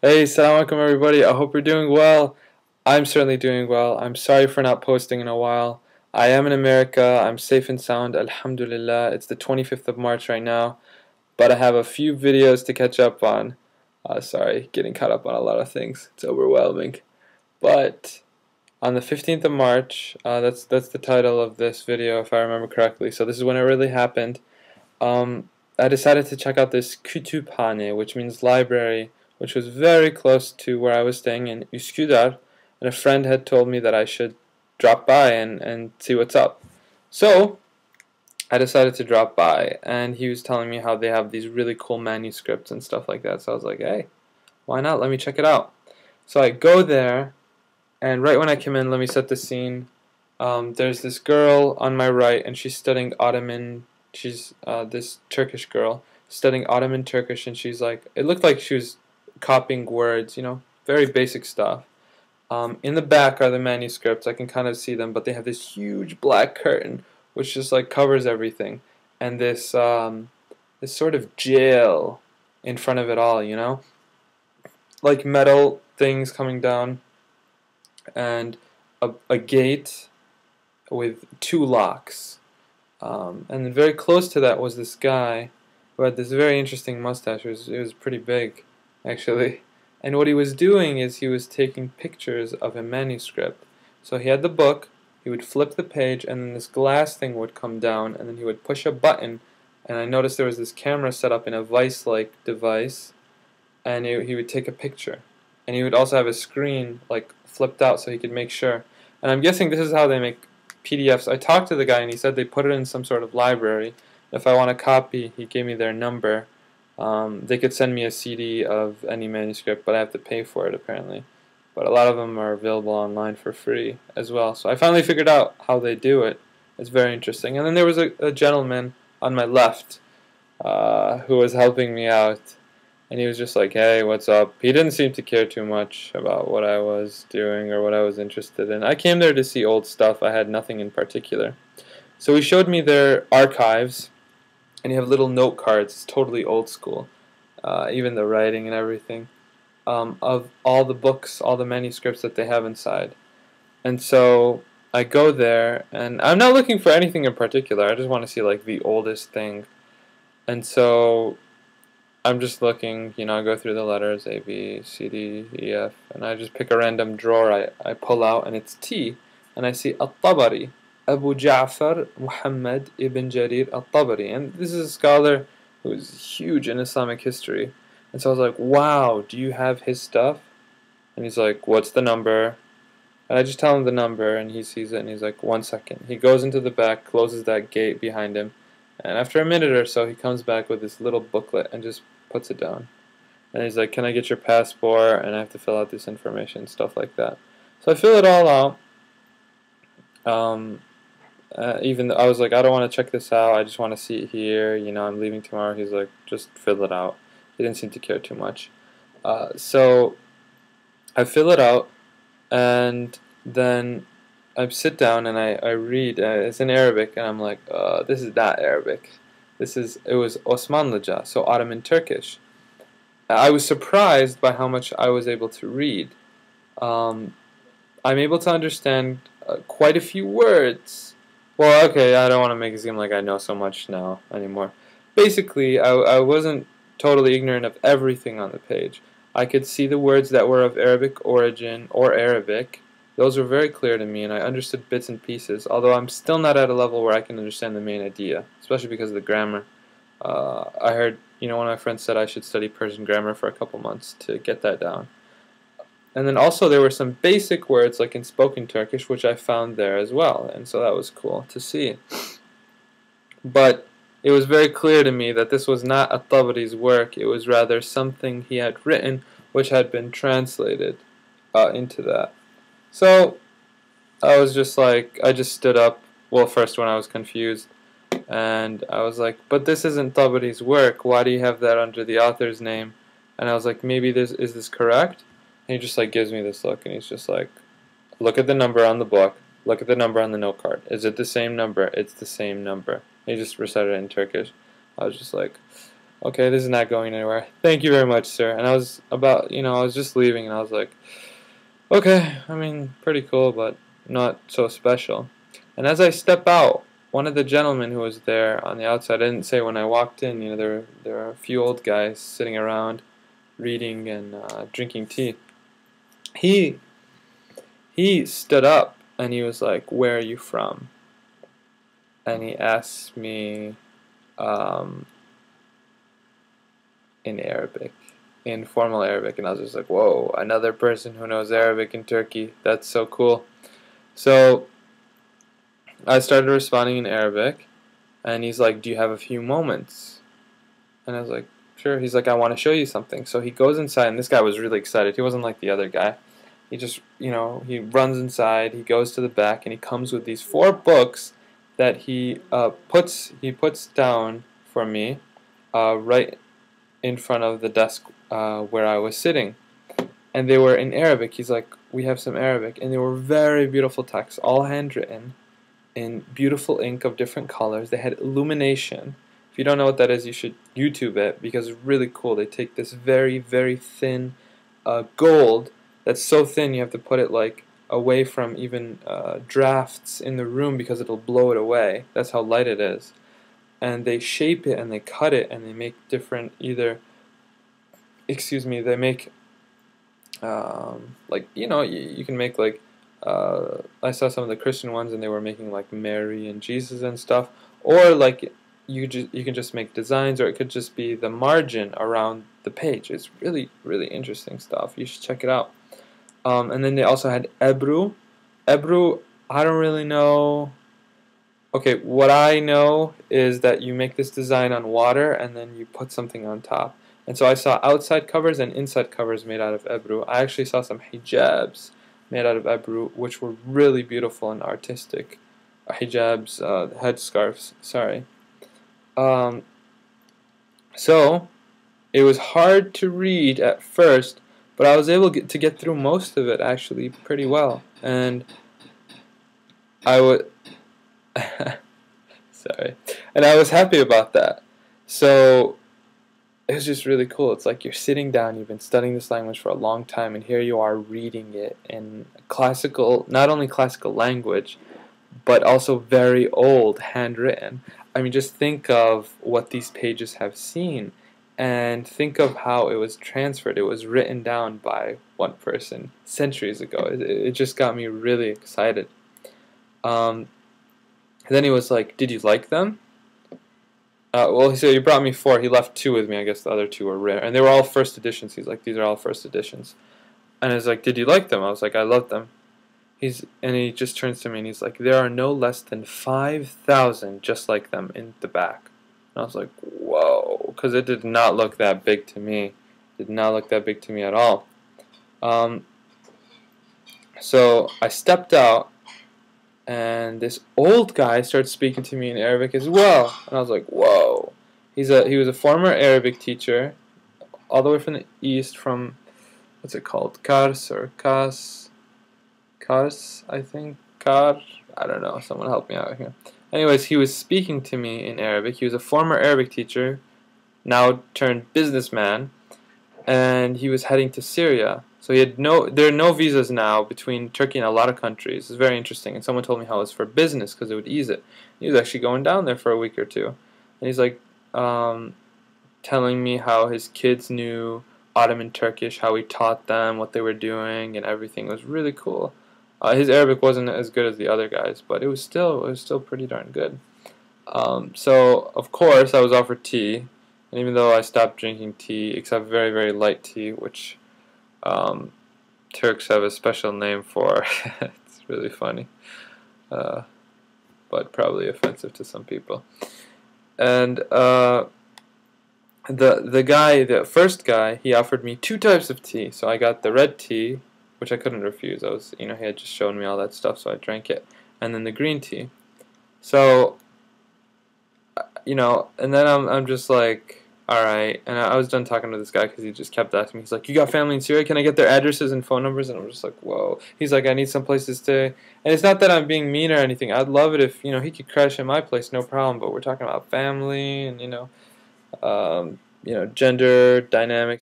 Hey, salam alaikum everybody. I hope you're doing well. I'm certainly doing well. I'm sorry for not posting in a while. I am in America. I'm safe and sound, alhamdulillah. It's the 25th of March right now, but I have a few videos to catch up on. Sorry, getting caught up on a lot of things. It's overwhelming. But on the 15th of March, that's the title of this video if I remember correctly. So this is when it really happened. I decided to check out this kütüphane, which means library, which was very close to where I was staying in Üsküdar, and a friend had told me that I should drop by and see what's up. So I decided to drop by, and he was telling me how they have these really cool manuscripts and stuff like that. So I was like, hey, why not? Let me check it out. So I go there, and right when I come in, let me set the scene. There's this girl on my right, and she's studying Ottoman. She's this Turkish girl studying Ottoman Turkish, and she's like, it looked like she was copying words, very basic stuff. In the back are the manuscripts. I can kind of see them, but they have this huge black curtain, which just like covers everything, and this sort of jail in front of it all, like metal things coming down, and a gate with two locks. And then very close to that was this guy who had this very interesting mustache. It was pretty big, actually. And what he was doing is he was taking pictures of a manuscript. So he had the book, he would flip the page, and then this glass thing would come down, and then he would push a button, and I noticed there was this camera set up in a vice-like device, and he would take a picture. And he would also have a screen like flipped out so he could make sure. And I'm guessing this is how they make PDFs. I talked to the guy and he said they put it in some sort of library. If I want a copy, he gave me their number. They could send me a CD of any manuscript, but I have to pay for it apparently. But a lot of them are available online for free as well. So I finally figured out how they do it. It's very interesting. And then there was a gentleman on my left who was helping me out. And he was just like, hey, what's up? He didn't seem to care too much about what I was doing or what I was interested in. I came there to see old stuff. I had nothing in particular. So he showed me their archives, and you have little note cards. It's totally old school, even the writing and everything, of all the books, all the manuscripts that they have inside. And so I go there, and I'm not looking for anything in particular. I just want to see like the oldest thing. And so I'm just looking, I go through the letters A, B, C, D, E, F, and I just pick a random drawer I pull out, and it's T, and I see At-Tabari, Abu Ja'far Muhammad ibn Jarir At-Tabari, and this is a scholar who is huge in Islamic history, and so I was like, wow, do you have his stuff? And he's like, what's the number? And I just tell him the number, and he sees it, and he's like, 1 second. He goes into the back, closes that gate behind him, and after a minute or so, he comes back with this little booklet and just puts it down. And he's like, can I get your passport? And I have to fill out this information, stuff like that. So I fill it all out. Even though I was like, I don't want to check this out. I just want to see it here. I'm leaving tomorrow. He's like, just fill it out. He didn't seem to care too much. So I fill it out, and then I sit down and I read. It's in Arabic, and I'm like, this is not Arabic. It was Osmanlıca, so Ottoman Turkish. I was surprised by how much I was able to read. I'm able to understand quite a few words. Well, okay, I don't want to make it seem like I know so much now anymore. Basically, I wasn't totally ignorant of everything on the page. I could see the words that were of Arabic origin or Arabic. Those were very clear to me, and I understood bits and pieces, although I'm still not at a level where I can understand the main idea, especially because of the grammar. I heard, one of my friends said I should study Persian grammar for a couple months to get that down. And then also there were some basic words, like in spoken Turkish, which I found there as well, and so that was cool to see. But it was very clear to me that this was not At-Tabari's work, it was rather something he had written, which had been translated into that. So I was just like, I just stood up, well, first when I was confused, and I was like, but this isn't Tabari's work, why do you have that under the author's name? And I was like, maybe is this correct? And he just like gives me this look, and he's just like, look at the number on the book, look at the number on the note card. Is it the same number? It's the same number. He just recited it in Turkish. I was just like, okay, this is not going anywhere. Thank you very much, sir. And I was about, I was just leaving, and I was like, okay, I mean, pretty cool, but not so special. And as I step out, one of the gentlemen who was there on the outside, I didn't say when I walked in, there are a few old guys sitting around reading and drinking tea. He he stood up and he was like, "Where are you from?" And he asked me um, in Arabic, in formal Arabic, and I was just like, "Whoa, another person who knows Arabic in Turkey. That's so cool." So I started responding in Arabic, and he's like, "Do you have a few moments?" And I was like, "Sure." He's like, "I want to show you something." So he goes inside, and this guy was really excited. He wasn't like the other guy. He just, he runs inside. He goes to the back, and he comes with these four books that he puts down for me, right in front of the desk where I was sitting, and they were in Arabic. He's like, "We have some Arabic," and they were very beautiful texts, all handwritten in beautiful ink of different colors. They had illumination. If you don't know what that is, you should YouTube it because it's really cool. They take this very, very thin gold that's so thin you have to put it like away from even drafts in the room because it'll blow it away. That's how light it is. And they shape it and they cut it and they make different they make like you can make like I saw some of the Christian ones and they were making like Mary and Jesus and stuff, or like you can just make designs, or it could just be the margin around the page. It's really, really interesting stuff. You should check it out. And then they also had Ebru. Ebru, I don't really know. Okay, what I know is that you make this design on water and then you put something on top. And so I saw outside covers and inside covers made out of Ebru. I actually saw some hijabs made out of Ebru, which were really beautiful and artistic. Hijabs, headscarves, sorry. Um, so it was hard to read at first, but I was able to get through most of it actually pretty well. And I would, sorry, and I was happy about that. So it was just really cool. It's like you're sitting down, you've been studying this language for a long time, and here you are reading it in classical, not only classical language, but also very old, handwritten. I mean, just think of what these pages have seen, and think of how it was transferred. It was written down by one person centuries ago. It just got me really excited. Um, then he was like, "Did you like them?" Well, he said he brought me four. He left two with me. I guess the other two were rare, and they were all first editions. He's like, "These are all first editions." And I was like, "Did you like them?" I was like, "I loved them." And he just turns to me and he's like, "There are no less than 5,000 just like them in the back." And I was like, "Whoa," because it did not look that big to me. It did not look that big to me at all. Um, so I stepped out, and this old guy started speaking to me in Arabic as well, and I was like, "Whoa!" He was a former Arabic teacher, all the way from the east, from what's it called, Kars or Kas. Kars, I think. Kar. I don't know. Someone help me out here. Anyways, he was speaking to me in Arabic. He was a former Arabic teacher, now turned businessman, and he was heading to Syria. So there are no visas now between Turkey and a lot of countries. It's very interesting. And someone told me how it's for business because it would ease it. He was actually going down there for a week or two. And he's like telling me how his kids knew Ottoman Turkish, how he taught them, what they were doing, and everything. It was really cool. His Arabic wasn't as good as the other guys, but it was still pretty darn good. So of course I was offered tea, and even though I stopped drinking tea, except very, very light tea, which Turks have a special name for, it's really funny, but probably offensive to some people. And the first guy, he offered me two types of tea. So I got the red tea, which I couldn't refuse. He had just shown me all that stuff, so I drank it, and then the green tea. So, and then I'm just like, all right. And I was done talking to this guy because he just kept asking me. He's like, "You got family in Syria? Can I get their addresses and phone numbers?" And I'm just like, whoa. He's like, "I need some place to stay." And it's not that I'm being mean or anything. I'd love it if he could crash in my place, no problem. But we're talking about family and gender dynamics